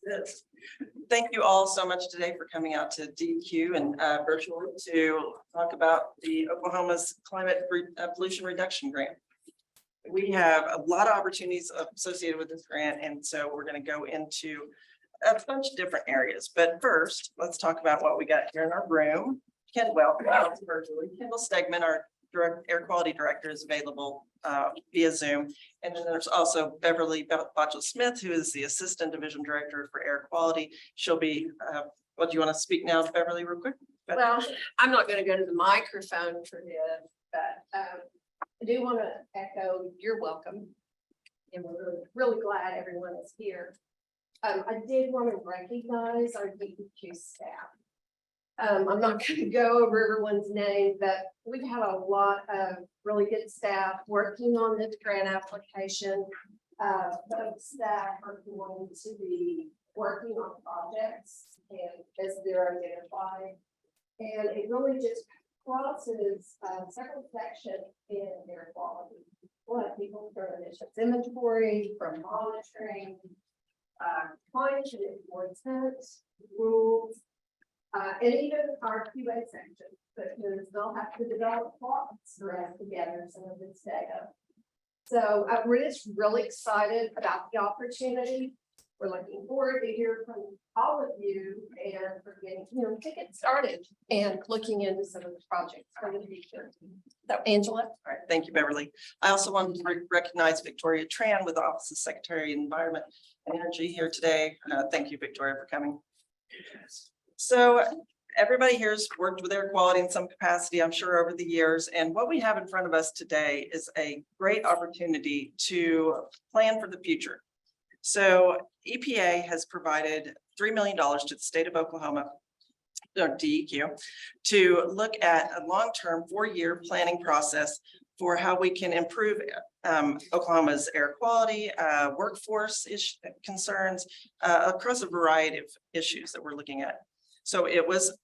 Yes. Thank you all so much today for coming out to DQ and virtually to talk about the Oklahoma's pollution reduction grant. We have a lot of opportunities associated with this grant, and so we're going to go into a bunch of different areas. But first, let's talk about what we got here in our room. Virtually, Kendall Stegman, our air quality director, is available via Zoom. And then there's also Beverly Botchel Smith, who is the assistant division director for air quality. She'll be, what do you want to speak now, Beverly, real quick? Well, I'm not going to go to the microphone for this, but I do want to echo you're welcome. And we're really glad everyone is here. I did want to recognize our DEQ staff. I'm not going to go over everyone's name, but we've had a lot of really good staff working on this grant application. Folks that are going to be working on projects and as they're identified. And it really just crosses several sections in air quality. We'll have people from emissions inventory, from monitoring, climate enforcement, rules, and even our QA section, because they'll have to develop plots for us to gather some of this data. So we're just really excited about the opportunity. We're looking forward to hear from all of you and for getting, to get started and looking into some of the projects for the future. So, Angela. All right, thank you, Beverly. I also wanted to recognize Victoria Tran with the Office of Secretary of Environment and Energy here today. Thank you, Victoria, for coming. So everybody here has worked with air quality in some capacity, I'm sure, over the years. And what we have in front of us today is a great opportunity to plan for the future. So EPA has provided $3 million to the state of Oklahoma, or DEQ, to look at a long-term 4-year planning process for how we can improve Oklahoma's air quality, workforce concerns across a variety of issues that we're looking at. So it was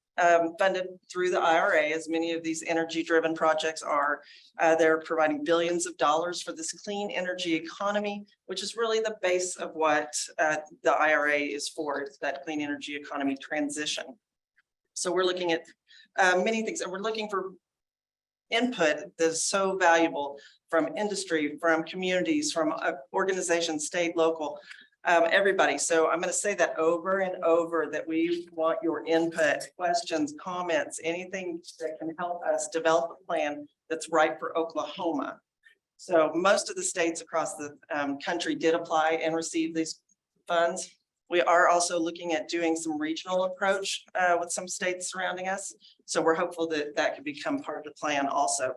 funded through the IRA, as many of these energy-driven projects are. They're providing billions of dollars for this clean energy economy, which is really the base of what the IRA is for, is that clean energy economy transition. So we're looking at many things, and we're looking for input that is so valuable from industry, from communities, from organizations, state, local, everybody. So I'm going to say that over and over, that we want your input, questions, comments, anything that can help us develop a plan that's right for Oklahoma. So most of the states across the country did apply and receive these funds. We are also looking at doing some regional approach with some states surrounding us. So we're hopeful that that could become part of the plan also.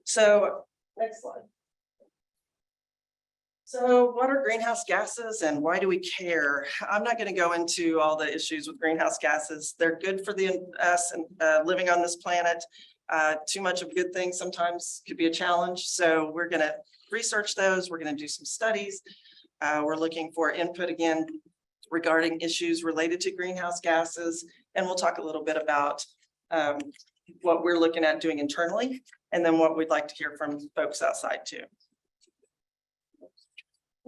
So next slide. So what are greenhouse gases and why do we care? I'm not going to go into all the issues with greenhouse gases. They're good for us and living on this planet. Too much of good things sometimes could be a challenge. So we're going to research those. We're going to do some studies. We're looking for input again regarding issues related to greenhouse gases. And we'll talk a little bit about what we're looking at doing internally, and then what we'd like to hear from folks outside too.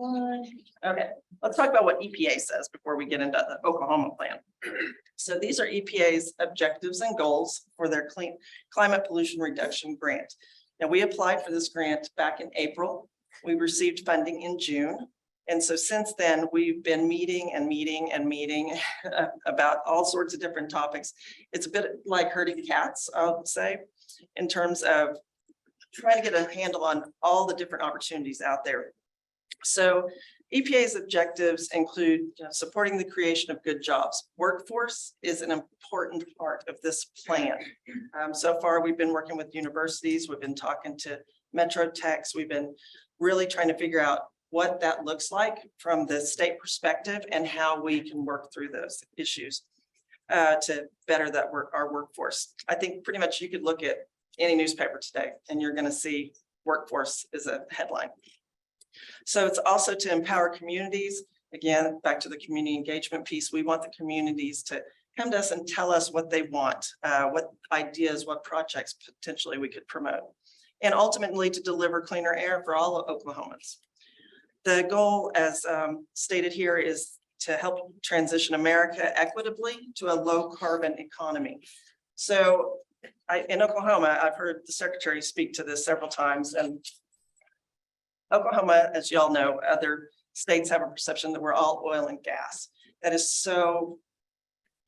Okay, let's talk about what EPA says before we get into the Oklahoma plan. So these are EPA's objectives and goals for their climate pollution reduction grant. Now, we applied for this grant back in April. We received funding in June. And so since then, we've been meeting about all sorts of different topics. It's a bit like herding cats, I would say, in terms of trying to get a handle on all the different opportunities out there. So EPA's objectives include supporting the creation of good jobs. Workforce is an important part of this plan. So far, we've been working with universities. We've been talking to Metro Techs. We've been really trying to figure out what that looks like from the state perspective and how we can work through those issues to better that our workforce. I think pretty much you could look at any newspaper today and you're going to see workforce is a headline. So it's also to empower communities. Again, back to the community engagement piece, we want the communities to come to us and tell us what they want, what ideas, what projects potentially we could promote, and ultimately to deliver cleaner air for all Oklahomans. The goal, as stated here, is to help transition America equitably to a low carbon economy. So in Oklahoma, I've heard the secretary speak to this several times, and Oklahoma, as y'all know, other states have a perception that we're all oil and gas. That is so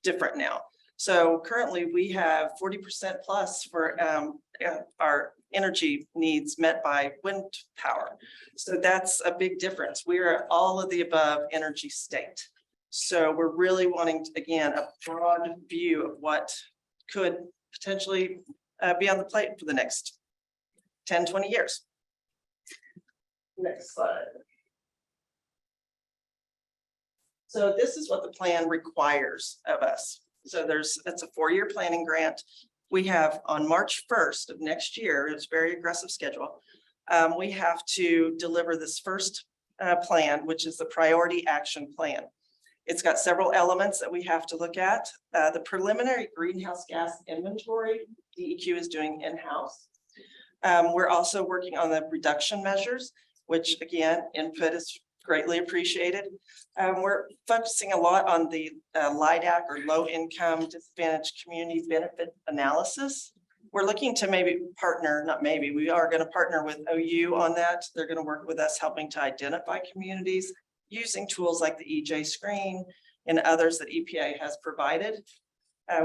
different now. So currently we have 40% plus for our energy needs met by wind power. So that's a big difference. We are all of the above energy state. So we're really wanting, again, a broad view of what could potentially be on the plate for the next 10, 20 years. Next slide. So this is what the plan requires of us. So it's a 4-year planning grant. We have on March 1st of next year, it's a very aggressive schedule. We have to deliver this first plan, which is the priority action plan. It's got several elements that we have to look at. The preliminary greenhouse gas inventory, DEQ is doing in-house. We're also working on the reduction measures, which again, input is greatly appreciated. We're focusing a lot on the LIDAC, or low income disadvantaged community benefit analysis. We're looking to maybe partner, not maybe, we are going to partner with OU on that. They're going to work with us helping to identify communities using tools like the EJ screen and others that EPA has provided.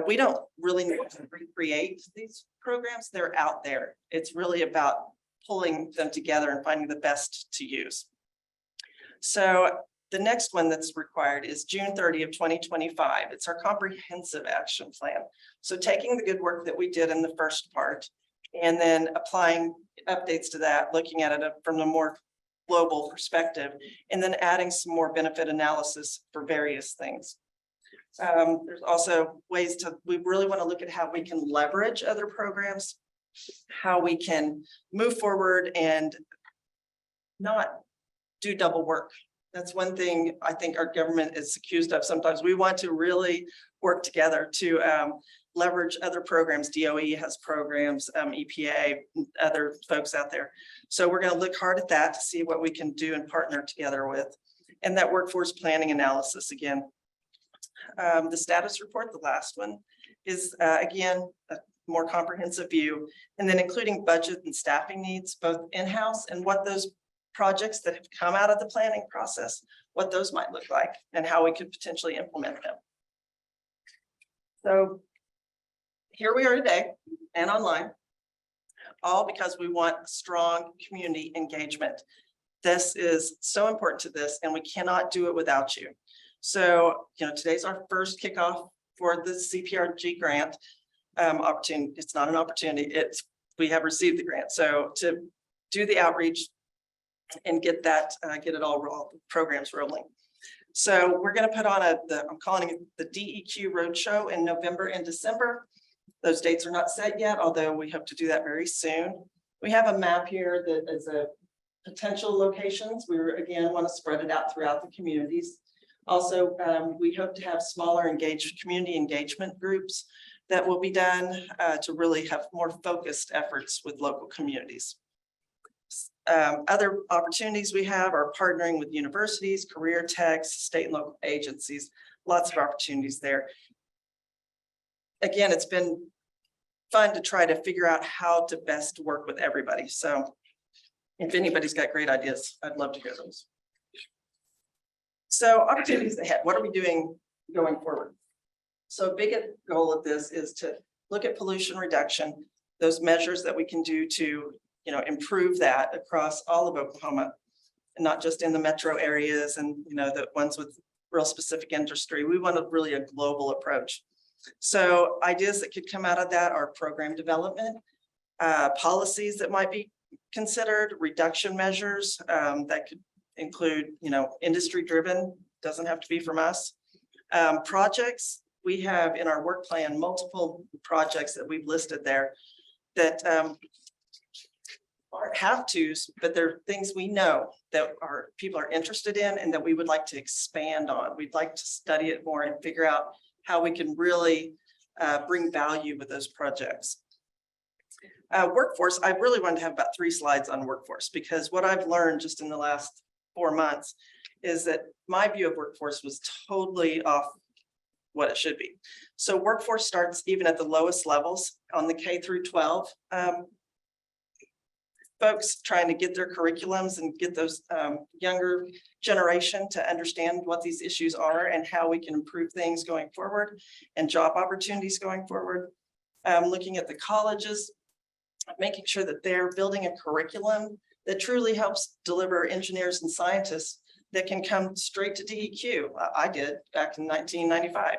We don't really need to recreate these programs. They're out there. It's really about pulling them together and finding the best to use. So the next one that's required is June 30 of 2025. It's our comprehensive action plan. So taking the good work that we did in the first part and then applying updates to that, looking at it from a more global perspective, and then adding some more benefit analysis for various things. There's also ways we really want to look at how we can leverage other programs, how we can move forward and not do double work. That's one thing I think our government is accused of sometimes. We want to really work together to leverage other programs. DOE has programs, EPA, other folks out there. So we're going to look hard at that to see what we can do and partner together with. And that workforce planning analysis again. The status report, the last one, is again, a more comprehensive view, and then including budget and staffing needs, both in-house and what those projects that have come out of the planning process, what those might look like and how we could potentially implement them. So here we are today and online, all because we want strong community engagement. This is so important to this, and we cannot do it without you. So, today's our first kickoff for the CPRG grant opportunity. It's not an opportunity, we have received the grant. So to do the outreach and get it all programs rolling. So we're going to put on I'm calling it the DEQ Roadshow in November and December. Those dates are not set yet, although we hope to do that very soon. We have a map here that is a potential locations. We again want to spread it out throughout the communities. Also, we hope to have smaller community engagement groups that will be done to really have more focused efforts with local communities. Other opportunities we have are partnering with universities, career techs, state and local agencies, lots of opportunities there. Again, it's been fun to try to figure out how to best work with everybody. So if anybody's got great ideas, I'd love to hear those. So opportunities ahead, what are we doing going forward? So a big goal of this is to look at pollution reduction, those measures that we can do to improve that across all of Oklahoma, and not just in the metro areas and the ones with real specific industry. We want really a global approach. So ideas that could come out of that are program development, policies that might be considered, reduction measures that could include, industry driven, doesn't have to be from us. Projects, we have in our work plan, multiple projects that we've listed there that aren't have-tos, but they're things we know that people are interested in and that we would like to expand on. We'd like to study it more and figure out how we can really bring value with those projects. Workforce, I really wanted to have about 3 slides on workforce, because what I've learned just in the last 4 months, is that my view of workforce was totally off what it should be. So workforce starts even at the lowest levels on the K through 12. Folks trying to get their curriculums and get those younger generation to understand what these issues are and how we can improve things going forward and job opportunities going forward. Looking at the colleges, making sure that they're building a curriculum that truly helps deliver engineers and scientists that can come straight to DEQ. I did back in 1995.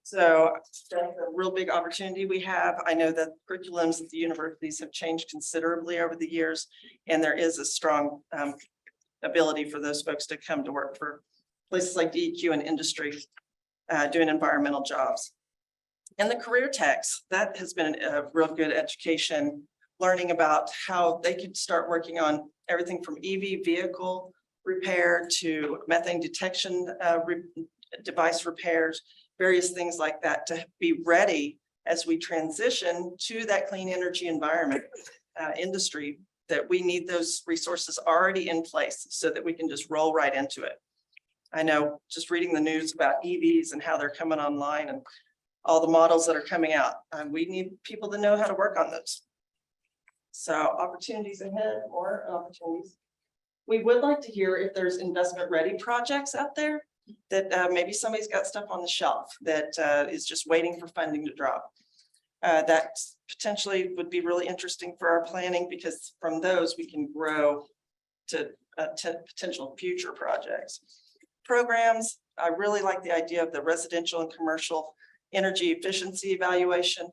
So that's a real big opportunity we have. I know that curriculums at the universities have changed considerably over the years, and there is a strong ability for those folks to come to work for places like DEQ and industry doing environmental jobs. And the career techs, that has been a real good education, learning about how they could start working on everything from EV vehicle repair to methane detection device repairs, various things like that, to be ready as we transition to that clean energy environment industry, that we need those resources already in place so that we can just roll right into it. I know just reading the news about EVs and how they're coming online and all the models that are coming out, we need people to know how to work on those. So opportunities ahead, or opportunities. We would like to hear if there's investment ready projects out there that maybe somebody's got stuff on the shelf that is just waiting for funding to drop. That potentially would be really interesting for our planning, because from those we can grow to potential future projects. Programs, I really like the idea of the residential and commercial energy efficiency evaluation.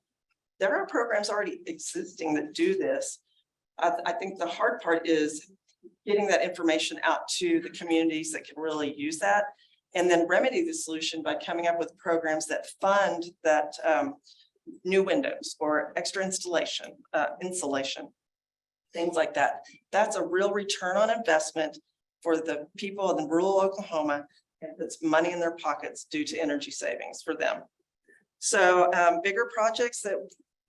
There are programs already existing that do this. I think the hard part is getting that information out to the communities that can really use that, and then remedy the solution by coming up with programs that fund that new windows or extra insulation, things like that. That's a real return on investment for the people in rural Oklahoma, and it's money in their pockets due to energy savings for them. So bigger projects that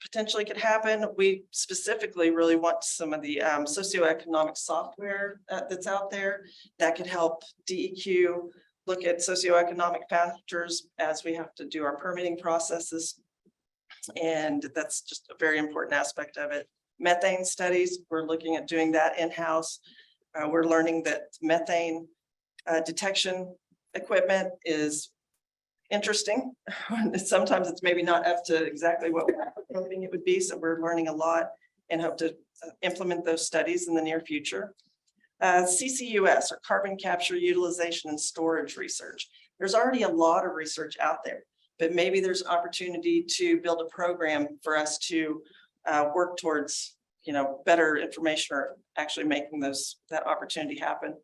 potentially could happen. We specifically really want some of the socioeconomic software that's out there that could help DEQ look at socioeconomic factors as we have to do our permitting processes. And that's just a very important aspect of it. Methane studies, we're looking at doing that in-house. We're learning that methane detection equipment is interesting. Sometimes it's maybe not up to exactly what we're hoping it would be. So we're learning a lot and hope to implement those studies in the near future. CCUS, or carbon capture, utilization, and storage research. There's already a lot of research out there, but maybe there's opportunity to build a program for us to work towards, better information, or actually making that opportunity happen.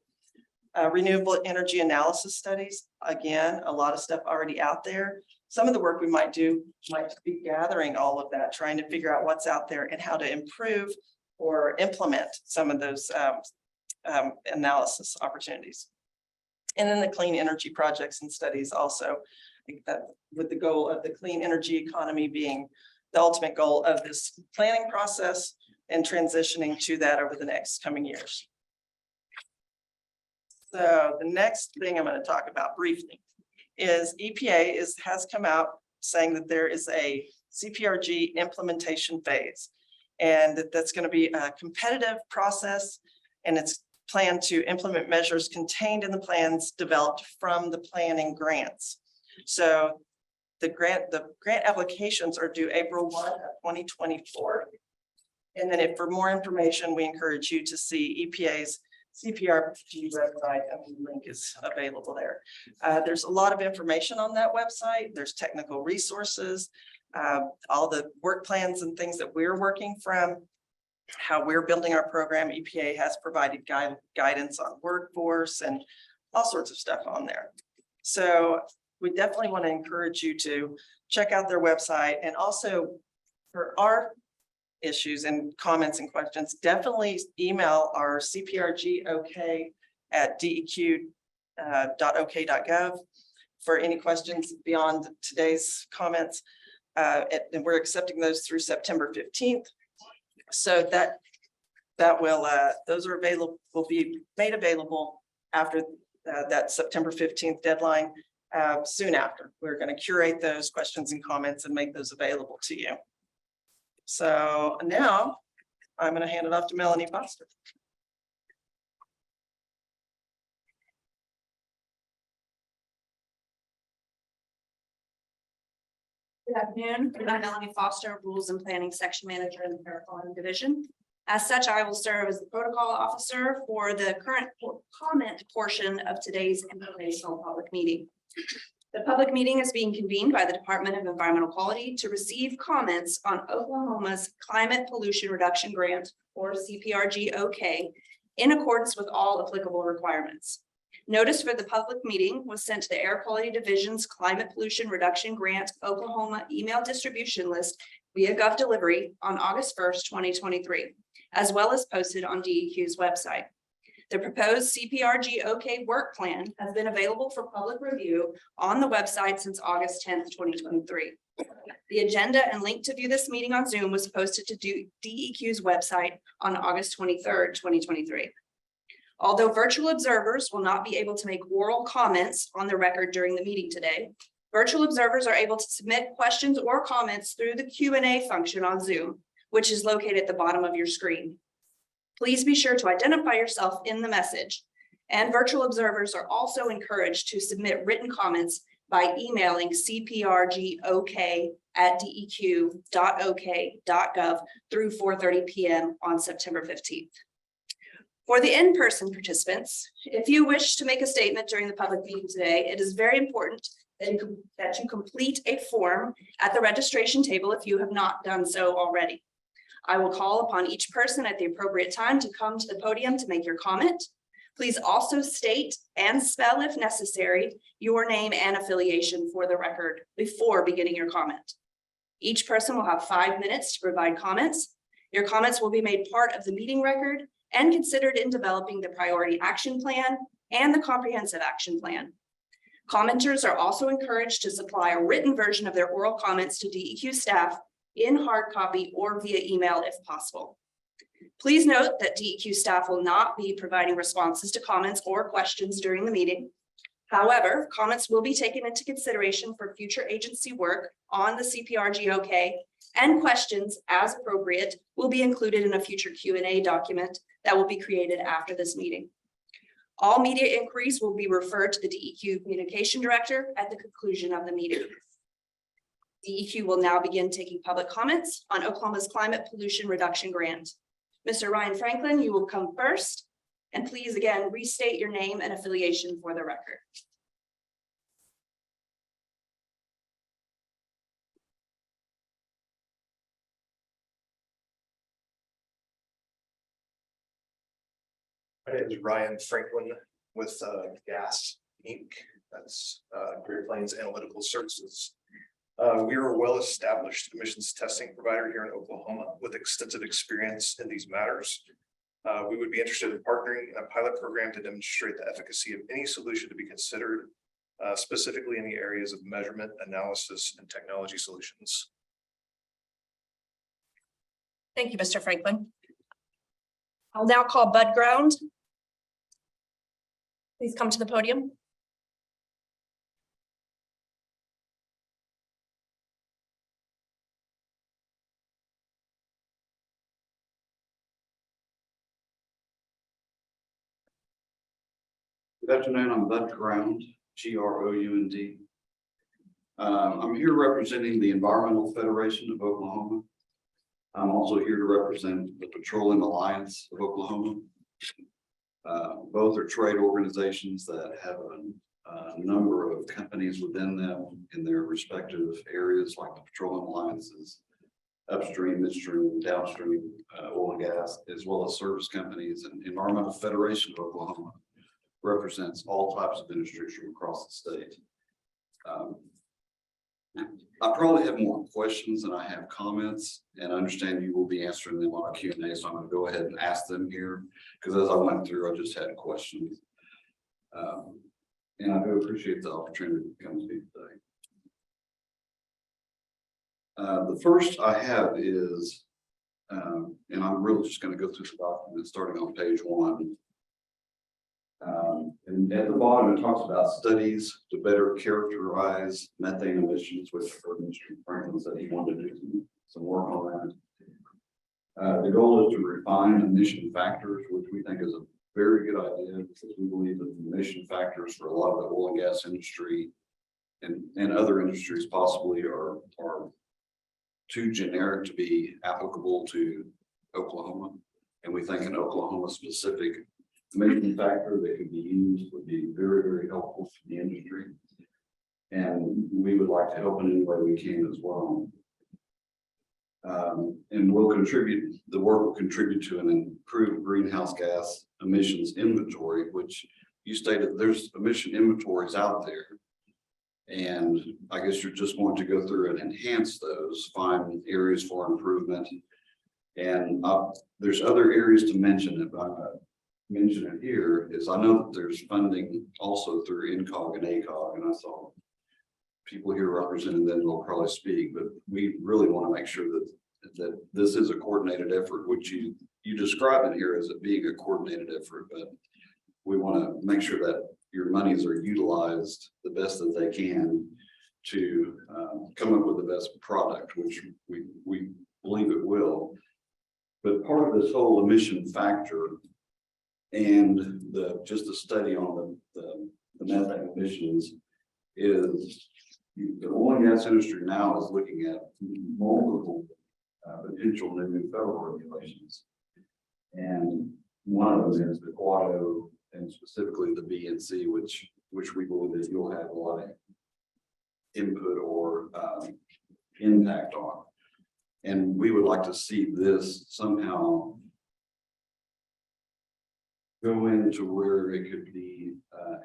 Renewable energy analysis studies, again, a lot of stuff already out there. Some of the work we might do might be gathering all of that, trying to figure out what's out there and how to improve or implement some of those analysis opportunities. And then the clean energy projects and studies also, I think that with the goal of the clean energy economy being the ultimate goal of this planning process and transitioning to that over the next coming years. So the next thing I'm going to talk about briefly is EPA has come out saying that there is a CPRG implementation phase, and that's going to be a competitive process, and it's planned to implement measures contained in the plans developed from the planning grants. So the grant applications are due April 1 of 2024. And then for more information, we encourage you to see EPA's CPRG website, and the link is available there. There's a lot of information on that website. There's technical resources, all the work plans and things that we're working from, how we're building our program. EPA has provided guidance on workforce and all sorts of stuff on there. So we definitely want to encourage you to check out their website, and also for our issues and comments and questions, definitely email our CPRGOK at deq.ok.gov for any questions beyond today's comments. And we're accepting those through September 15th. So that will those are available, will be made available after that September 15th deadline. Soon after, we're going to curate those questions and comments and make those available to you. So now I'm going to hand it off to Melanie Foster. Good afternoon. I'm Melanie Foster, Rules and Planning Section Manager in the Informational Division. As such, I will serve as the protocol officer for the current comment portion of today's informational public meeting. The public meeting is being convened by the Department of Environmental Quality to receive comments on Oklahoma's Climate Pollution Reduction Grant, or CPRGOK, in accordance with all applicable requirements. Notice for the public meeting was sent to the Air Quality Division's Climate Pollution Reduction Grant Oklahoma email distribution list via Gov Delivery on August 1st, 2023, as well as posted on DEQ's website. The proposed CPRGOK work plan has been available for public review on the website since August 10th, 2023. The agenda and link to view this meeting on Zoom was posted to DEQ's website on August 23rd, 2023. Although virtual observers will not be able to make oral comments on the record during the meeting today, virtual observers are able to submit questions or comments through the Q&A function on Zoom, which is located at the bottom of your screen. Please be sure to identify yourself in the message, and virtual observers are also encouraged to submit written comments by emailing cprgok@deq.ok.gov through 4:30 p.m. on September 15th. For the in-person participants, if you wish to make a statement during the public meeting today, it is very important that you complete a form at the registration table if you have not done so already. I will call upon each person at the appropriate time to come to the podium to make your comment. Please also state and spell, if necessary, your name and affiliation for the record before beginning your comment. Each person will have 5 minutes to provide comments. Your comments will be made part of the meeting record and considered in developing the priority action plan and the comprehensive action plan. Commenters are also encouraged to supply a written version of their oral comments to DEQ staff in hard copy or via email if possible. Please note that DEQ staff will not be providing responses to comments or questions during the meeting. However, comments will be taken into consideration for future agency work on the CPRGOK, and questions, as appropriate, will be included in a future Q&A document that will be created after this meeting. All media inquiries will be referred to the DEQ Communication Director at the conclusion of the meeting. DEQ will now begin taking public comments on Oklahoma's Climate Pollution Reduction Grant. Mr. Ryan Franklin, you will come first, and please again restate your name and affiliation for the record. My name is Ryan Franklin with GAS Inc. That's Great Plains Analytical Services. We are a well-established emissions testing provider here in Oklahoma with extensive experience in these matters. We would be interested in partnering in a pilot program to demonstrate the efficacy of any solution to be considered, specifically in the areas of measurement, analysis, and technology solutions. Thank you, Mr. Franklin. I'll now call Bud Ground. Please come to the podium. Good afternoon, I'm Bud Ground, Ground. I'm here representing the Environmental Federation of Oklahoma. I'm also here to represent the Petroleum Alliance of Oklahoma. Both are trade organizations that have a number of companies within them in their respective areas, like the Petroleum Alliance's upstream, midstream, downstream, oil and gas, as well as service companies. And Environmental Federation of Oklahoma represents all types of industries from across the state. I probably have more questions than I have comments, and I understand you will be answering them on a Q&A, so I'm going to go ahead and ask them here, because as I went through, I just had questions. And I do appreciate the opportunity to come to you today. The first I have is, and I'm really just going to go through the document starting on page 1. And at the bottom, it talks about studies to better characterize methane emissions, which for Mr. Franklin said he wanted to do some work on that. The goal is to refine emission factors, which we think is a very good idea, because we believe that the emission factors for a lot of the oil and gas industry and other industries possibly are too generic to be applicable to Oklahoma. And we think an Oklahoma specific emission factor that could be used would be very, very helpful to the industry. And we would like to help in any way we can as well. And we'll contribute, the work will contribute to an improved greenhouse gas emissions inventory, which you stated there's emission inventories out there. And I guess you're just going to go through and enhance those, find areas for improvement. And there's other areas to mention it, but I'm gonna mention it here is I know that there's funding also through INCOG and ACOG, and I saw people here representing them, they'll probably speak, but we really want to make sure that this is a coordinated effort, which you describe it here as it being a coordinated effort, but we want to make sure that your monies are utilized the best that they can to come up with the best product, which we believe it will. But part of this whole emission factor and just the study on the methane emissions is the oil and gas industry now is looking at multiple potential new federal regulations. And one of them is the Quado and specifically the BNC, which we believe that you'll have a lot of input or impact on. And we would like to see this somehow go into where it could be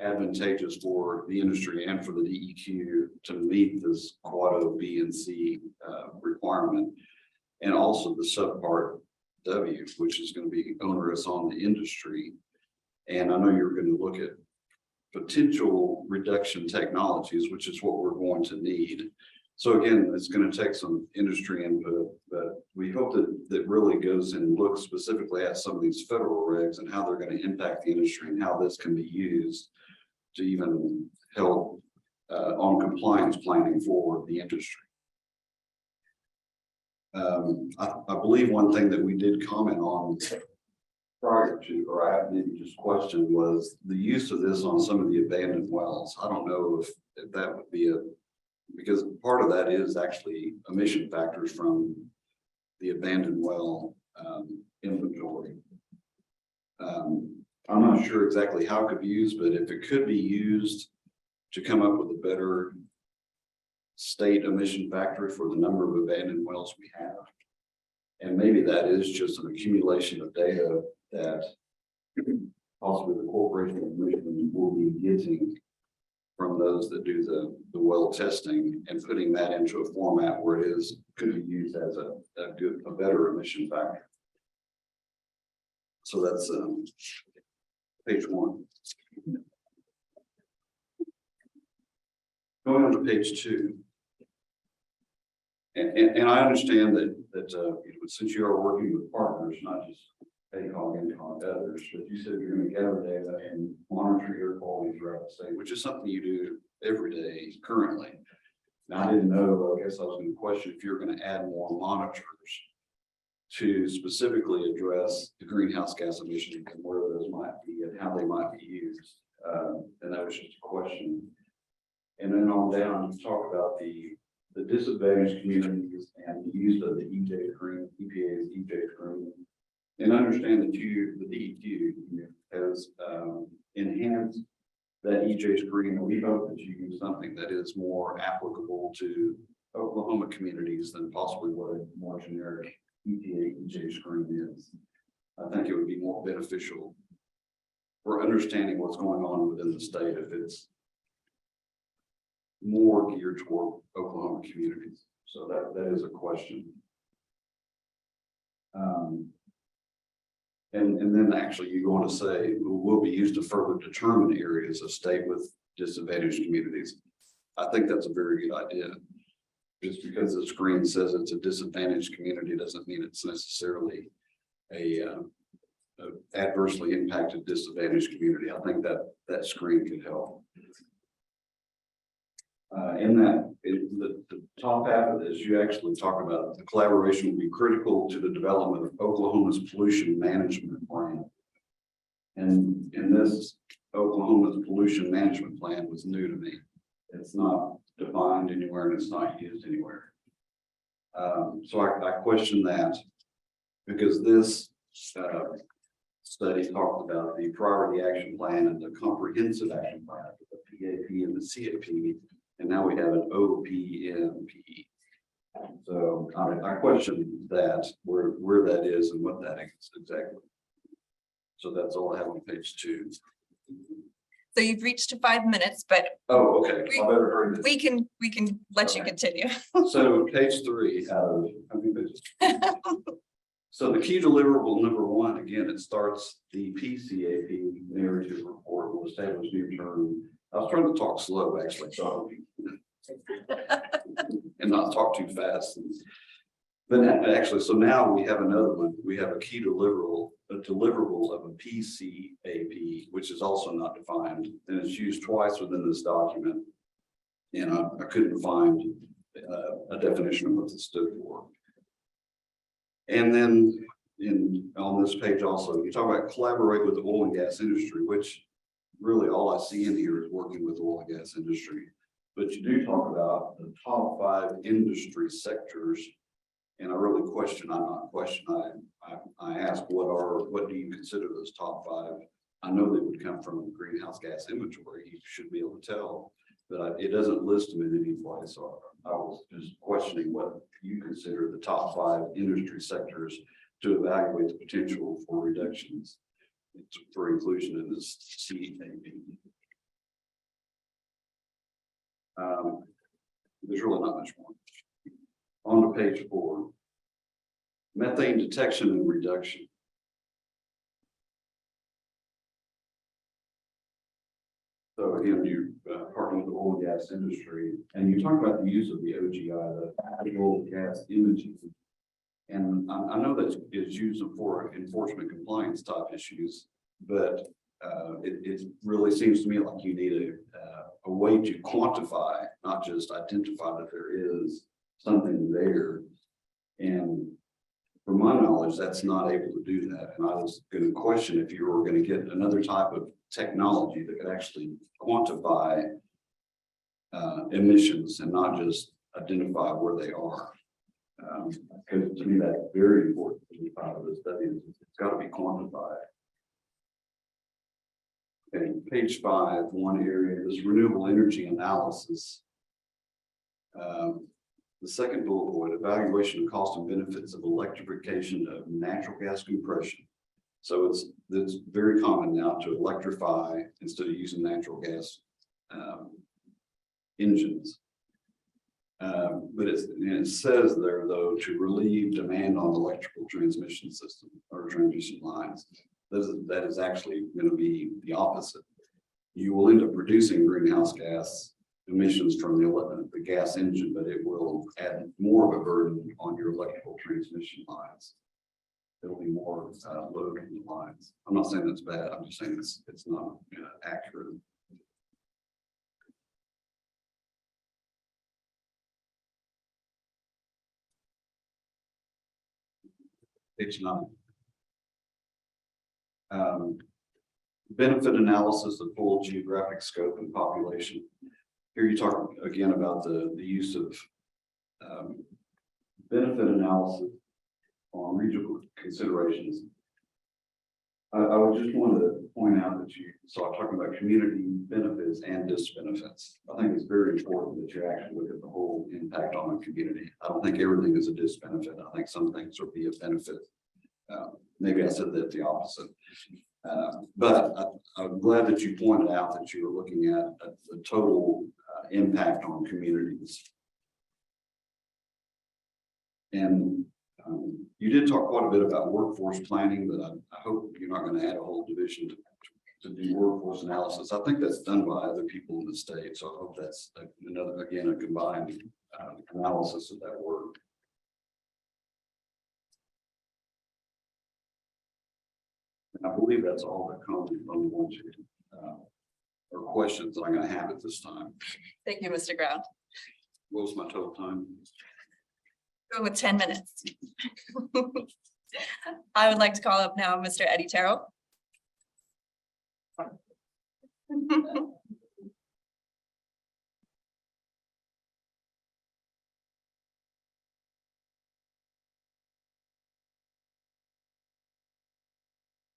advantageous for the industry and for the DEQ to meet this Quado B and C requirement, and also the subpart W, which is going to be onerous on the industry. And I know you're going to look at potential reduction technologies, which is what we're going to need. So again, it's going to take some industry input, but we hope that really goes and looks specifically at some of these federal regs and how they're going to impact the industry and how this can be used to even help on compliance planning for the industry. I believe one thing that we did comment on prior to, or I maybe just questioned, was the use of this on some of the abandoned wells. I don't know if that would be because part of that is actually emission factors from the abandoned well inventory. I'm not sure exactly how it could be used, but if it could be used to come up with a better state emission factor for the number of abandoned wells we have. And maybe that is just an accumulation of data that possibly the Corporation of Michigan will be getting from those that do the well testing and putting that into a format where it could be used as a better emission factor. So that's page 1. Going on to page 2. And I understand that since you are working with partners, not just ACOG and others, but you said you're going to gather data and monitor air quality throughout the state, which is something you do every day currently. Now, I didn't know, I guess I was going to question if you're going to add more monitors to specifically address the greenhouse gas emissions and where those might be and how they might be used. And that was just a question. And then on down, talk about the disadvantaged communities and the use of the EPA's EJ screen. And understand that the DEQ has enhanced that EJ screen, and we hope that you use something that is more applicable to Oklahoma communities than possibly what a more generic EPA EJ screen is. I think it would be more beneficial for understanding what's going on within the state if it's more geared toward Oklahoma communities. So that is a question. And then actually you go on to say will be used to further determine areas of state with disadvantaged communities. I think that's a very good idea. Just because the screen says it's a disadvantaged community doesn't mean it's necessarily a adversely impacted disadvantaged community. I think that screen could help. In the top half of this, you actually talk about the collaboration will be critical to the development of Oklahoma's pollution management plan. And in this, Oklahoma's pollution management plan was new to me. It's not defined anywhere and it's not used anywhere. So I question that because this study talked about the priority action plan and the comprehensive action plan, the PAP and the CAP, and now we have an OPMP. So I question that where that is and what that is exactly. So that's all I have on page 2. So you've reached to 5 minutes, but Oh, okay. I better hurry this. we can let you Okay. continue. So page 3 out of how many pages? So the key deliverable number 1, again, it starts the PCAP narrative report will establish new term. I was trying to talk slow actually, so and not talk too fast. But actually, so now we have another one. We have a key deliverable of a PCAP, which is also not defined, and it's used twice within this document. And I couldn't find a definition of what this stood for. And then on this page also, you talk about collaborate with the oil and gas industry, which really all I see in here is working with the oil and gas industry. But you do talk about the top 5 industry sectors. And I really question, I'm not question, I ask what do you consider those top 5? I know they would come from greenhouse gas inventory, you should be able to tell, but it doesn't list them in any place. So I was just questioning what you consider the top 5 industry sectors to evaluate the potential for reductions for inclusion in this CAP. There's really not much more. On to page 4, methane detection and reduction. So again, you partner with the oil and gas industry, and you talk about the use of the OGI, the oil and gas imaging. And I know that it's used for enforcement compliance type issues, but it really seems to me like you need a way to quantify, not just identify that there is something there. And from my knowledge, that's not able to do that. And I was going to question if you were going to get another type of technology that could actually quantify emissions and not just identify where they are. Because to me, that's very important to be part of the study. It's got to be quantified. Okay, page 5, one area is renewable energy analysis. The second bullet point, evaluation of cost and benefits of electrification of natural gas compression. So it's very common now to electrify instead of using natural gas engines. But it says there though to relieve demand on electrical transmission system or transmission lines. That is actually going to be the opposite. You will end up reducing greenhouse gas emissions from the gas engine, but it will add more of a burden on your electrical transmission lines. There'll be more load on the lines. I'm not saying that's bad. I'm just saying it's not accurate. Page 9. Benefit analysis of full geographic scope and population. Here you talk again about the use of benefit analysis on regional considerations. I would just want to point out that you saw talking about community benefits and disbenefits. I think it's very important that you actually look at the whole impact on a community. I don't think everything is a disbenefit. I think some things will be a benefit. Maybe I said that the opposite. But I'm glad that you pointed out that you were looking at the total impact on communities. And you did talk quite a bit about workforce planning, but I hope you're not going to add a whole division to do workforce analysis. I think that's done by other people in the state. So I hope that's another, again, a combined analysis of that work. . And I believe that's all the comments I'm going to, or questions that I'm gonna have at this time. Thank you, Mr. Ground. What was my total time? Go with 10 minutes. I would like to call up now Mr. Eddie Terrell.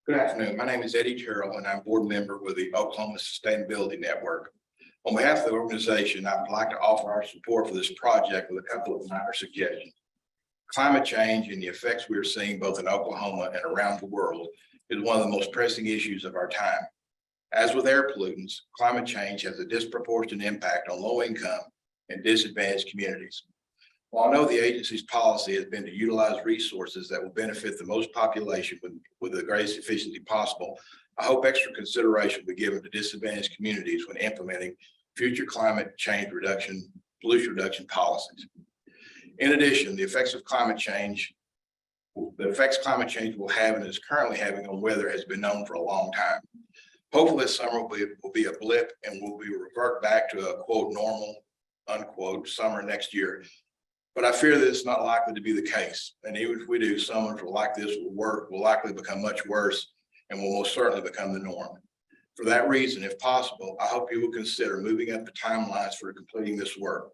Good afternoon. My name is Eddie Terrell, and I'm board member with the Oklahoma Sustainability Network. On behalf of the organization, I would like to offer our support for this project with a couple of minor suggestions. Climate change and the effects we are seeing both in Oklahoma and around the world is one of the most pressing issues of our time. As with air pollutants, climate change has a disproportionate impact on low-income and disadvantaged communities. While I know the agency's policy has been to utilize resources that will benefit the most population with the greatest efficiency possible, I hope extra consideration will be given to disadvantaged communities when implementing future climate change pollution reduction policies. In addition, the effects climate change will have and is currently having on weather has been known for a long time. Hopefully this summer will be a blip and will be revert back to a quote normal unquote summer next year. But I fear that it's not likely to be the case. And even if we do, summers like this will likely become much worse and will most certainly become the norm. For that reason, if possible, I hope you will consider moving up the timelines for completing this work.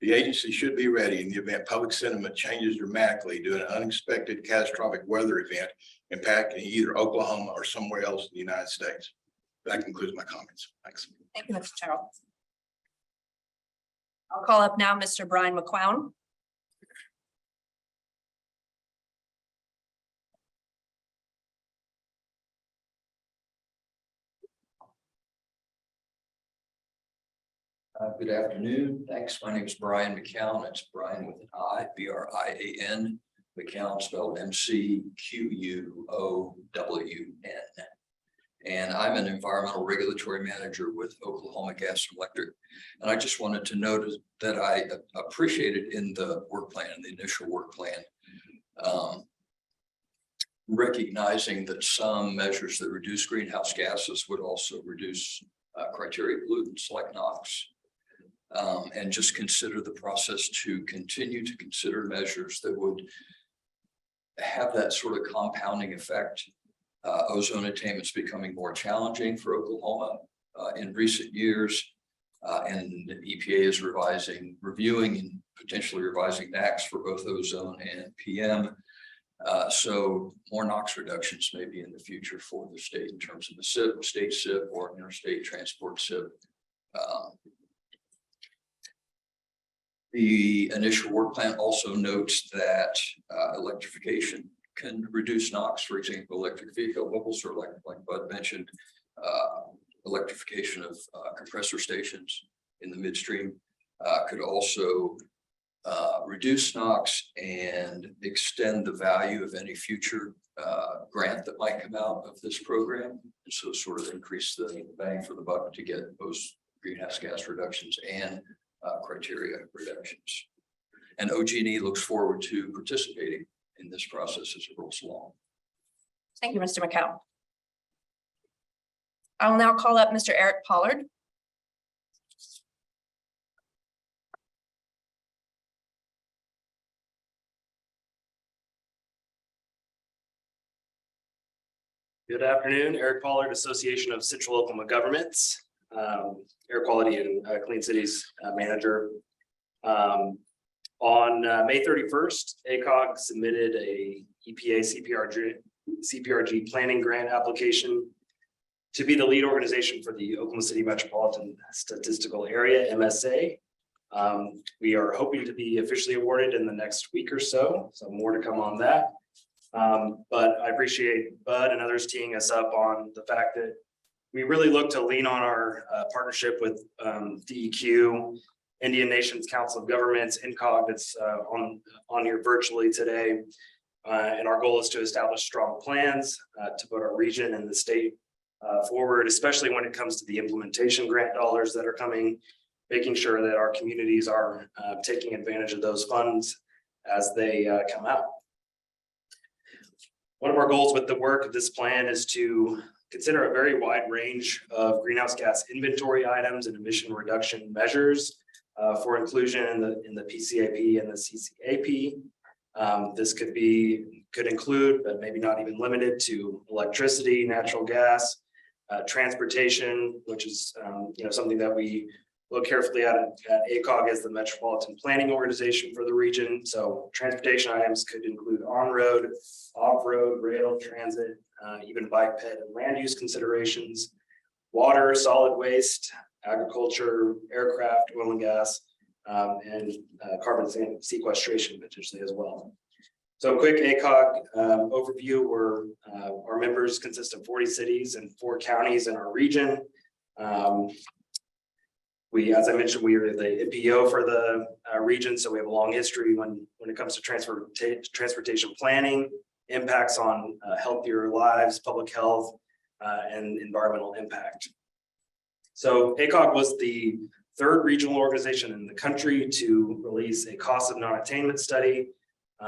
The agency should be ready in the event public sentiment changes dramatically due to an unexpected catastrophic weather event impacting either Oklahoma or somewhere else in the United States. That concludes my comments. Thanks. Thank you, Mr. Terrell. I'll call up now Mr. Brian McCown. Good afternoon. Thanks. My name is Brian McCown. It's Brian with an I, B-R-I-A-N. McCown spelled M-C-Q-U-O-W-N. And I'm an environmental regulatory manager with Oklahoma Gas and Electric. And I just wanted to note that I appreciated in the work plan, the initial work plan, recognizing that some measures that reduce greenhouse gases would also reduce criteria pollutants like NOx. And just consider the process to continue to consider measures that would have that sort of compounding effect. Ozone attainment is becoming more challenging for Oklahoma in recent years, and the EPA is reviewing and potentially revising NAAQS for both ozone and PM. So more NOx reductions may be in the future for the state in terms of the SIP, state SIP, or interstate transport SIP. The initial work plan also notes that electrification can reduce NOx. For example, electric vehicle levels, or like Bud mentioned, electrification of compressor stations in the midstream could also reduce NOx and extend the value of any future grant that might come out of this program. And so sort of increase the bang for the buck to get those greenhouse gas reductions and criteria reductions. And OG&E looks forward to participating in this process as it rolls along. Thank you, Mr. McCown. I will now call up Mr. Eric Pollard. Good afternoon, Eric Pollard, Association of Central Oklahoma Governments, Air Quality and Clean Cities Manager. On May 31st, ACOG submitted a EPA CPRG planning grant application to be the lead organization for the Oklahoma City Metropolitan Statistical Area, MSA. We are hoping to be officially awarded in the next week or so more to come on that. But I appreciate Bud and others teeing us up on the fact that we really look to lean on our partnership with DEQ, Indian Nations Council of Governments, INCOG, that's on here virtually today. And our goal is to establish strong plans to put our region and the state forward, especially when it comes to the implementation grant dollars that are coming, making sure that our communities are taking advantage of those funds as they come out. One of our goals with the work of this plan is to consider a very wide range of greenhouse gas inventory items and emission reduction measures for inclusion in the PCAP and the CCAP. This could include, but maybe not even limited to, electricity, natural gas, transportation, which is something that we look carefully at ACOG as the Metropolitan Planning Organization for the region. So transportation items could include on-road, off-road, rail, transit, even bike ped and land use considerations, water, solid waste, agriculture, aircraft, oil and gas, and carbon sequestration potentially as well. So quick ACOG overview, our members consist of 40 cities and 4 counties in our region. As I mentioned, we are the MPO for the region, so we have a long history when it comes to transportation planning, impacts on healthier lives, public health, and environmental impact. So ACOG was the 3rd regional organization in the country to release a cost of non-attainment study,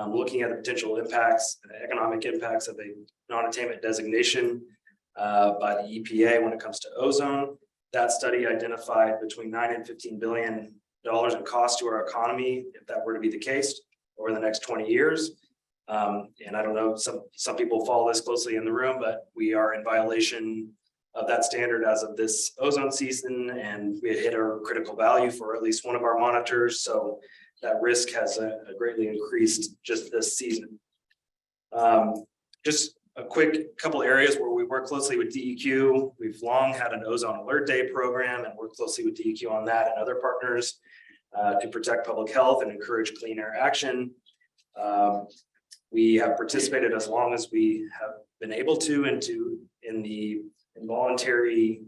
looking at the potential impacts, economic impacts of a non-attainment designation by the EPA when it comes to ozone. That study identified between $9 and $15 billion in cost to our economy if that were to be the case over the next 20 years. And I don't know, some people follow this closely in the room, but we are in violation of that standard as of this ozone season, and we had hit our critical value for at least one of our monitors. So that risk has greatly increased just this season. Just a quick couple areas where we work closely with DEQ. We've long had an ozone alert day program and work closely with DEQ on that and other partners to protect public health and encourage clean air action. We have participated as long as we have been able to in the involuntary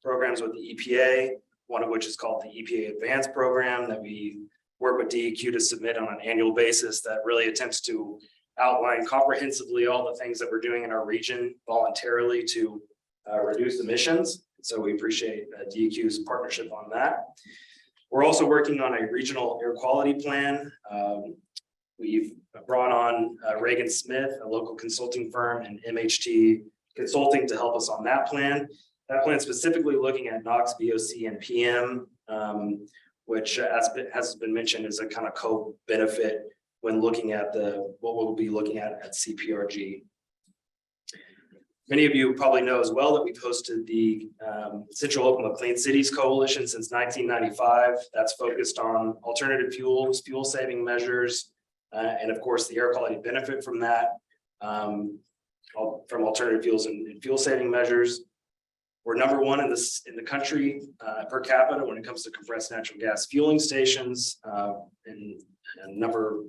programs with the EPA, one of which is called the EPA Advanced Program that we work with DEQ to submit on an annual basis that really attempts to outline comprehensively all the things that we're doing in our region voluntarily to reduce emissions. So we appreciate DEQ's partnership on that. We're also working on a regional air quality plan. We've brought on Reagan Smith, a local consulting firm, and MHT Consulting to help us on that plan. That plan specifically looking at NOx, VOC, and PM, which has been mentioned is a kind of co-benefit when looking at what we'll be looking at CPRG. Many of you probably know as well that we've hosted the Central Oklahoma Clean Cities Coalition since 1995. That's focused on alternative fuels, fuel saving measures, and of course the air quality benefit from that, from alternative fuels and fuel saving measures. We're #1 in the country per capita when it comes to compressed natural gas fueling stations, and number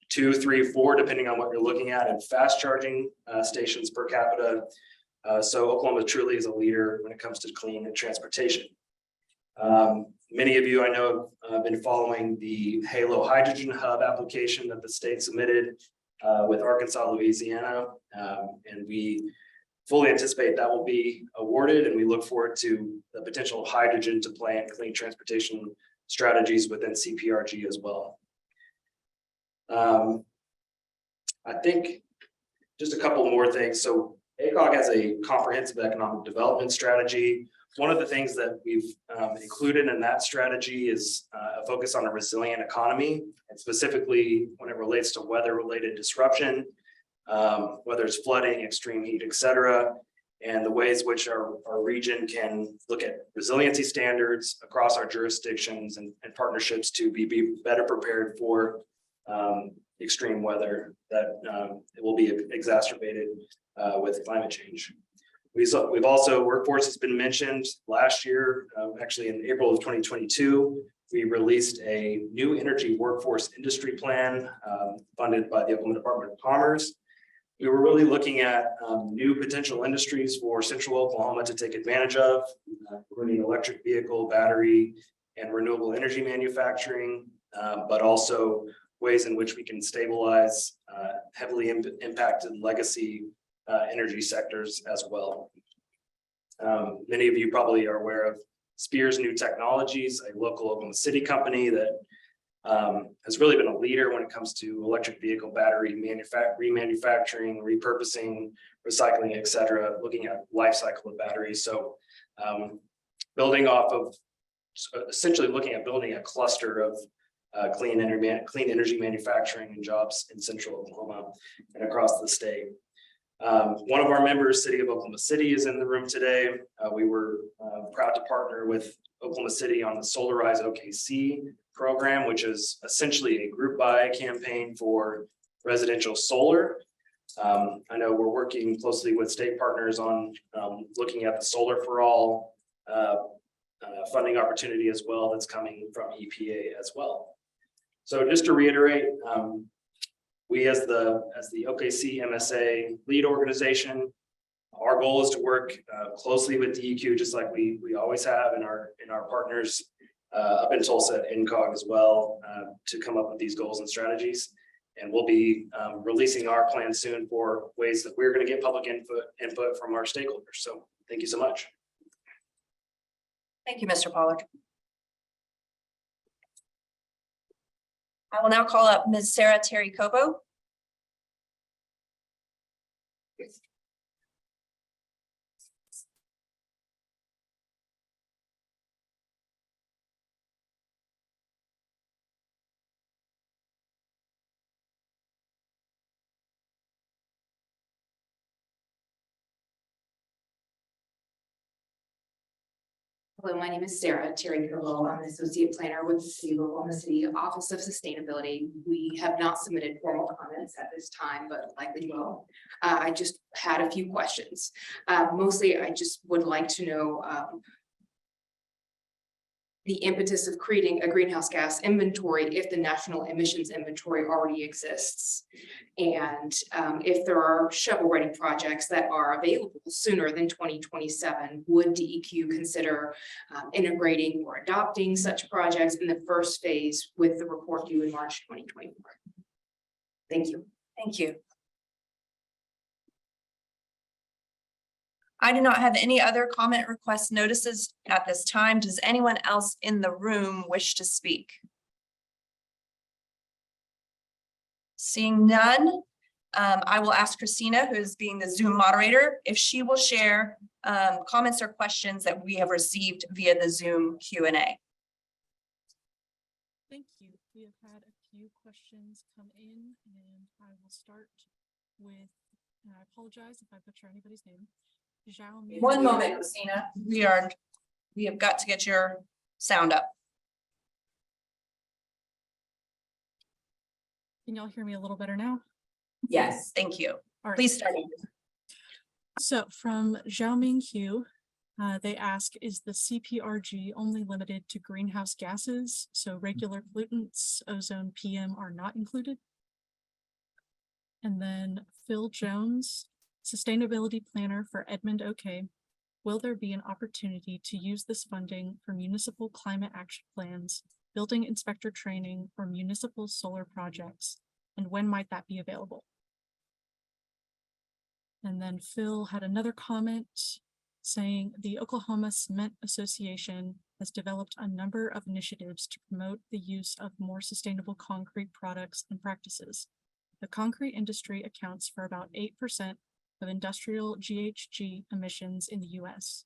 2, 3, 4, depending on what you're looking at, and fast charging stations per capita. So Oklahoma truly is a leader when it comes to clean transportation. Many of you I know have been following the Halo Hydrogen Hub application that the state submitted with Arkansas, Louisiana, and we fully anticipate that will be awarded, and we look forward to the potential of hydrogen to play in clean transportation strategies within CPRG as well. I think just a couple more things. So ACOG has a comprehensive economic development strategy. One of the things that we've included in that strategy is a focus on a resilient economy, and specifically when it relates to weather-related disruption, whether it's flooding, extreme heat, et cetera, and the ways which our region can look at resiliency standards across our jurisdictions and partnerships to be better prepared for extreme weather that it will be exacerbated with climate change. We've also, workforce has been mentioned last year, actually in April of 2022, we released a new energy workforce industry plan funded by the Oklahoma Department of Commerce. We were really looking at new potential industries for Central Oklahoma to take advantage of, including electric vehicle, battery, and renewable energy manufacturing, but also ways in which we can stabilize heavily impacted legacy energy sectors as well. Many of you probably are aware of Spears New Technologies, a local Oklahoma City company that has really been a leader when it comes to electric vehicle battery remanufacturing, repurposing, recycling, et cetera, looking at life cycle of batteries. So building off of essentially looking at building a cluster of clean energy manufacturing and jobs in central Oklahoma and across the state. One of our members, City of Oklahoma City, is in the room today. We were proud to partner with Oklahoma City on the Solarize OKC program, which is essentially a group buy campaign for residential solar. I know we're working closely with state partners on looking at the Solar for All funding opportunity as well that's coming from EPA as well. So just to reiterate, we as the OKC MSA lead organization, our goal is to work closely with DEQ, just like we always have in our partners up in Tulsa at NCOG as well, to come up with these goals and strategies. And we'll be releasing our plan soon for ways that we're going to get public input from our stakeholders. So thank you so much. Thank you, Mr. Pollard. I will now call up Ms. Sarah Terry Cobo. Hello, my name is Sarah Terry Cobo. I'm an associate planner with the City of Oklahoma City Office of Sustainability. We have not submitted formal comments at this time, but likely will. I just had a few questions. Mostly, I just would like to know the impetus of creating a greenhouse gas inventory if the national emissions inventory already exists. And if there are shovel-ready projects that are available sooner than 2027, would DEQ consider integrating or adopting such projects in the first phase with the report due in March 2024? Thank you. Thank you. I do not have any other comment request notices at this time. Does anyone else in the room wish to speak? Seeing none, I will ask Christina, who is being the Zoom moderator, if she will share comments or questions that we have received via the Zoom Q&A. Thank you. We have had a few questions come in, and I will start with, and I apologize if I butcher anybody's name. One moment, Christina. We have got to get your sound up. Can y'all hear me a little better now? Yes, thank you. All right. Please start. So from Xiaoming Hu, they ask, is the CPRG only limited to greenhouse gases? So regular pollutants, ozone, PM are not included? And then Phil Jones, Sustainability Planner for Edmond OK. Will there be an opportunity to use this funding for municipal climate action plans, building inspector training, or municipal solar projects? And when might that be available? And then Phil had another comment saying the Oklahoma Cement Association has developed a number of initiatives to promote the use of more sustainable concrete products and practices. The concrete industry accounts for about 8% of industrial GHG emissions in the US.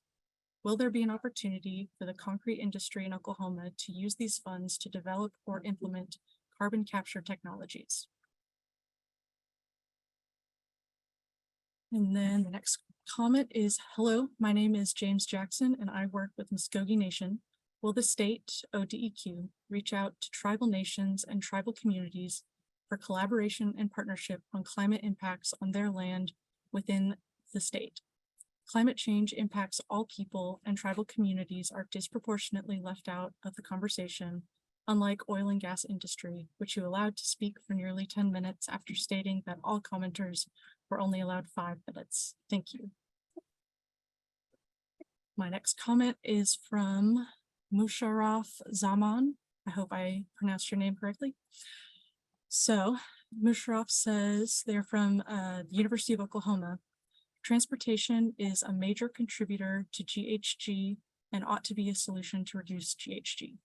Will there be an opportunity for the concrete industry in Oklahoma to use these funds to develop or implement carbon capture technologies? And then the next comment is, hello, my name is James Jackson and I work with Muskogee Nation. Will the state ODEQ reach out to tribal nations and tribal communities for collaboration and partnership on climate impacts on their land within the state? Climate change impacts all people, and tribal communities are disproportionately left out of the conversation, unlike oil and gas industry, which you allowed to speak for nearly 10 minutes after stating that all commenters were only allowed 5 minutes. Thank you. My next comment is from Musharraf Zaman. I hope I pronounced your name correctly. So Musharraf says they're from the University of Oklahoma. Transportation is a major contributor to GHG and ought to be a solution to reduce GHG.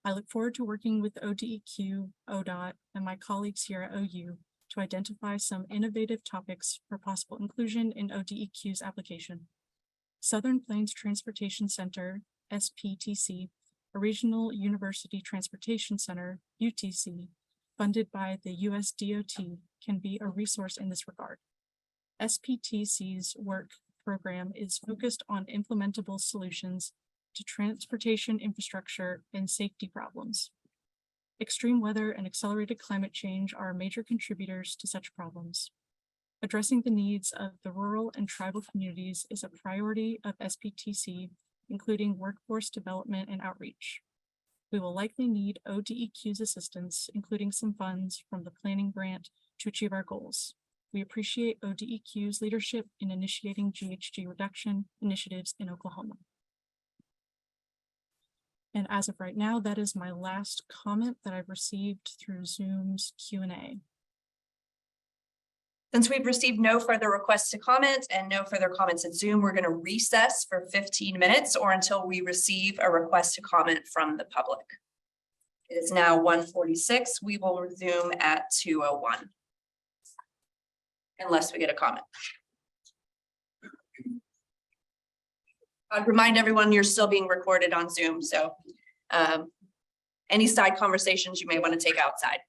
I look forward to working with ODEQ, ODOT, and my colleagues here at OU to identify some innovative topics for possible inclusion in ODEQ's application. Southern Plains Transportation Center, SPTC, a regional university transportation center, UTC, funded by the US DOT, can be a resource in this regard. SPTC's work program is focused on implementable solutions to transportation infrastructure and safety problems. Extreme weather and accelerated climate change are major contributors to such problems. Addressing the needs of the rural and tribal communities is a priority of SPTC, including workforce development and outreach. We will likely need ODEQ's assistance, including some funds from the planning grant to achieve our goals. We appreciate ODEQ's leadership in initiating GHG reduction initiatives in Oklahoma. And as of right now, that is my last comment that I've received through Zoom's Q&A. Since we've received no further requests to comment and no further comments at Zoom, we're going to recess for 15 minutes or until we receive a request to comment from the public. It is now 1:46. We will resume at 2:01. Unless we get a comment. I'd remind everyone you're still being recorded on Zoom, so any side conversations you may want to take outside.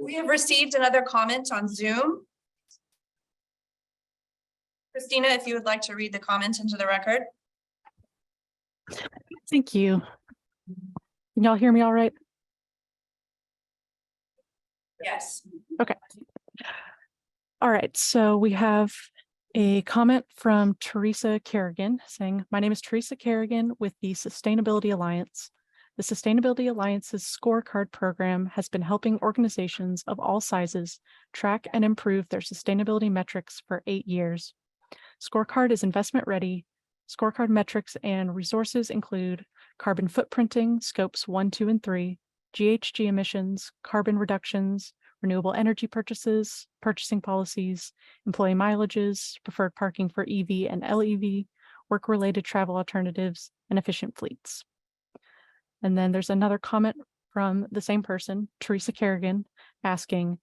We have received another comment on Zoom. Christina, if you would like to read the comment into the record. Thank you. Can y'all hear me all right? Yes. Okay. All right, so we have A comment from Teresa Kerrigan saying, "My name is Teresa Kerrigan with the Sustainability Alliance. The Sustainability Alliance's scorecard program has been helping organizations of all sizes track and improve their sustainability metrics for 8 years. Scorecard is investment ready. Scorecard metrics and resources include carbon footprinting, scopes 1, 2, and 3, GHG emissions, carbon reductions, renewable energy purchases, purchasing policies, employee mileages, preferred parking for EV and LEV, work-related travel alternatives, and efficient fleets." And then there's another comment from the same person, Teresa Kerrigan, asking,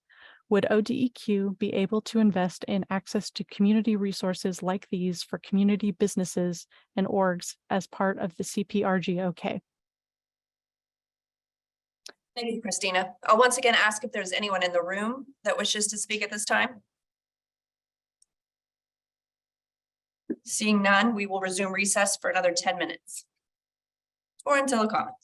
"Would ODEQ be able to invest in access to community resources like these for community businesses and orgs as part of the CPRGOK?" Thank you, Christina. I'll once again ask if there's anyone in the room that wishes to speak at this time. Seeing none, we will resume recess for another 10 minutes. Or until a comment.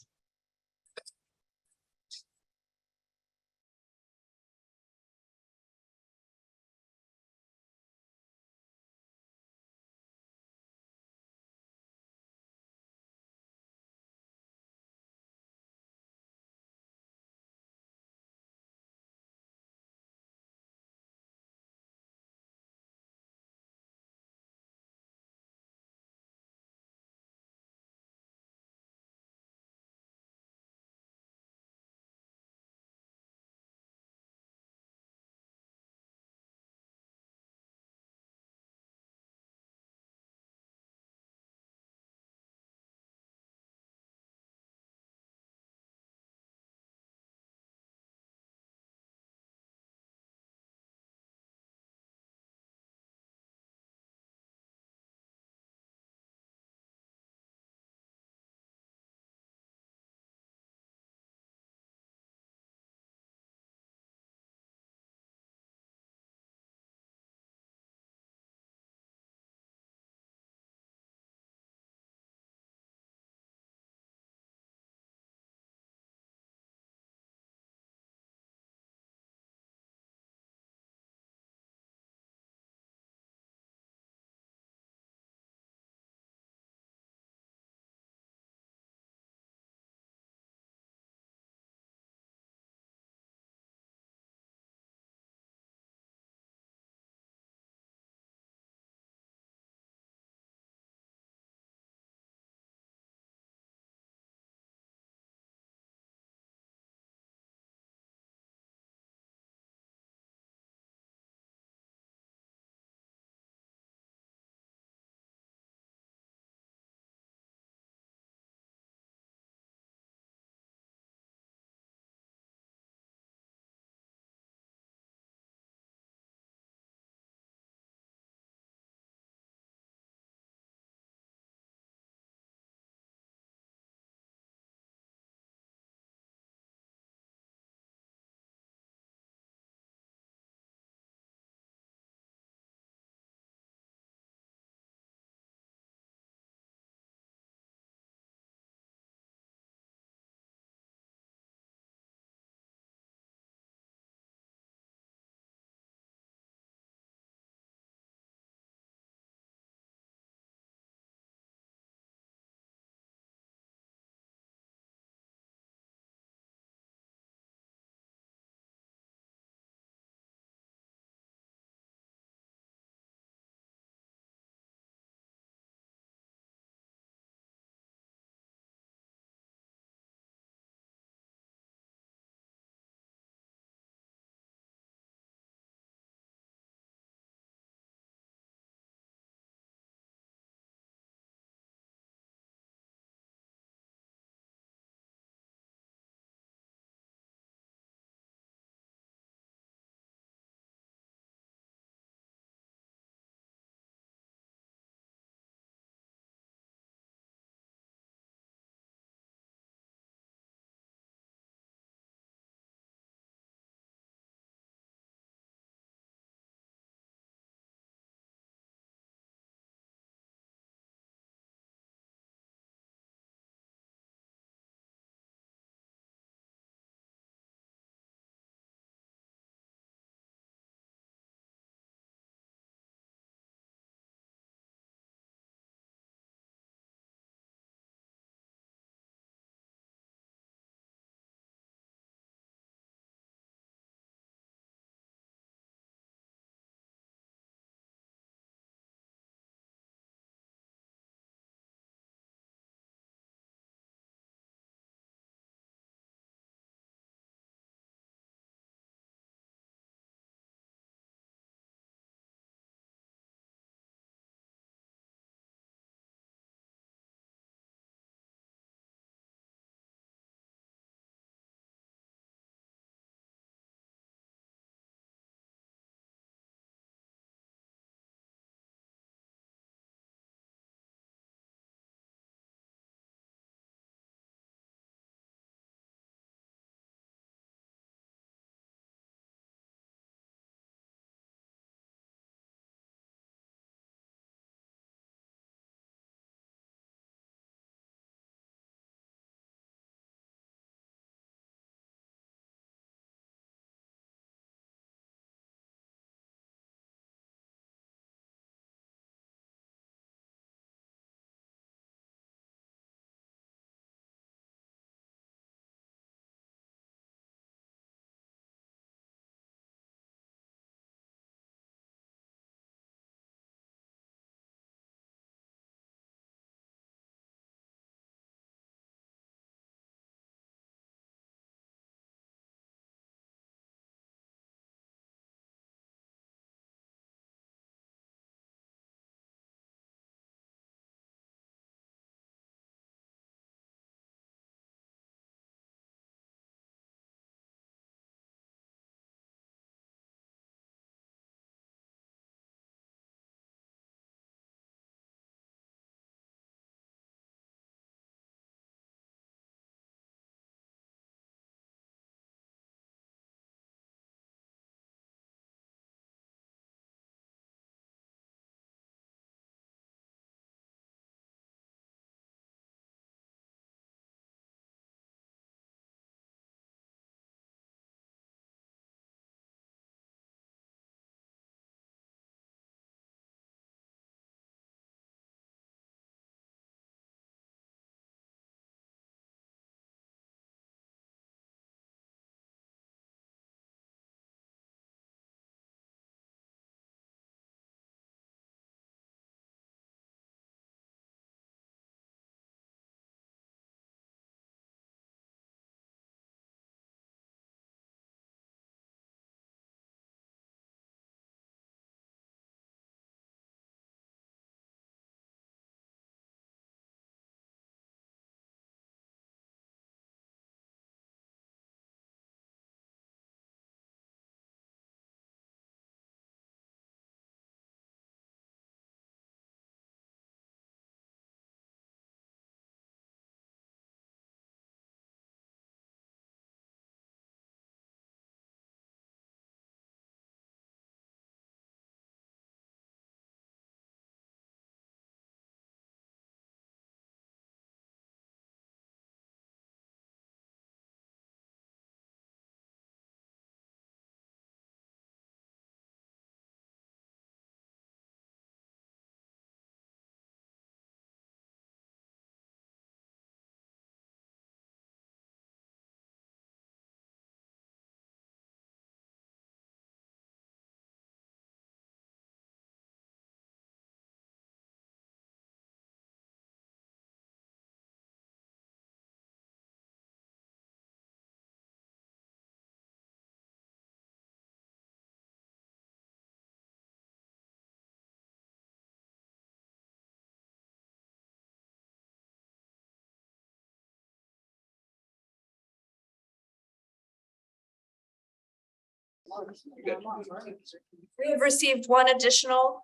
We have received one additional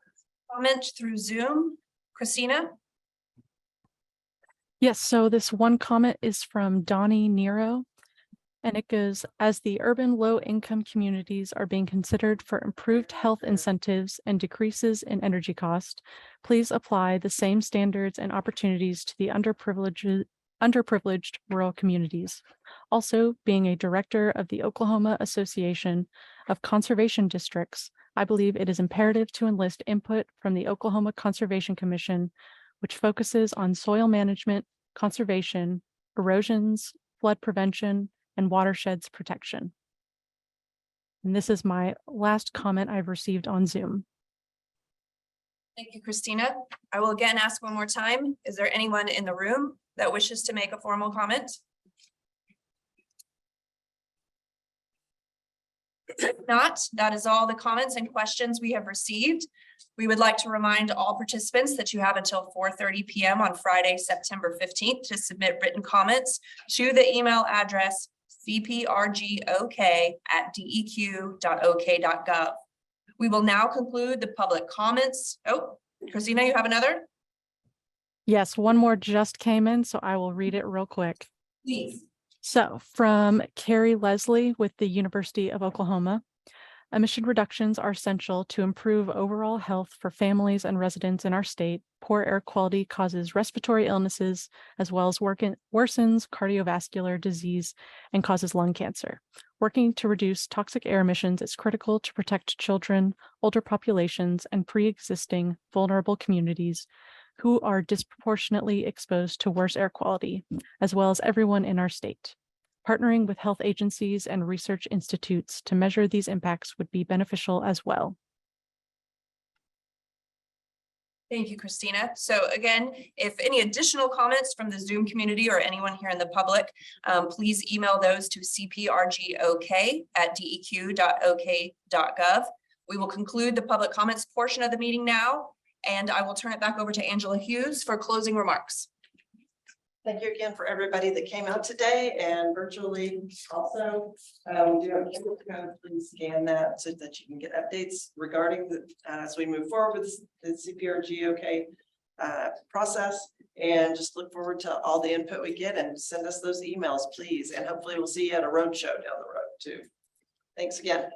comment through Zoom. Christina? Yes, so this one comment is from Donnie Nero. And it goes, as the urban low-income communities are being considered for improved health incentives and decreases in energy cost, please apply the same standards and opportunities to the underprivileged rural communities. Also, being a director of the Oklahoma Association of Conservation Districts, I believe it is imperative to enlist input from the Oklahoma Conservation Commission, which focuses on soil management, conservation, erosions, flood prevention, and watersheds protection. And this is my last comment I've received on Zoom. Thank you, Christina. I will again ask one more time. Is there anyone in the room that wishes to make a formal comment? If not, that is all the comments and questions we have received. We would like to remind all participants that you have until 4:30 p.m. on Friday, September 15th to submit written comments to the email address cprgok@deq.ok.gov. We will now conclude the public comments. Oh, Christina, you have another? Yes, one more just came in, so I will read it real quick. Please. So from Carrie Leslie with the University of Oklahoma. Emission reductions are essential to improve overall health for families and residents in our state. Poor air quality causes respiratory illnesses as well as worsens cardiovascular disease and causes lung cancer. Working to reduce toxic air emissions is critical to protect children, older populations, and pre-existing vulnerable communities who are disproportionately exposed to worse air quality, as well as everyone in our state. Partnering with health agencies and research institutes to measure these impacts would be beneficial as well. Thank you, Christina. So again, if any additional comments from the Zoom community or anyone here in the public, please email those to cprgok@deq.ok.gov. We will conclude the public comments portion of the meeting now, and I will turn it back over to Angela Hughes for closing remarks. Thank you again for everybody that came out today and virtually also. We do have a QR code. Please scan that so that you can get updates regarding the, as we move forward with the CPRGOK process. And just look forward to all the input we get and send us those emails, please. And hopefully we'll see you at a road show down the road too. Thanks again.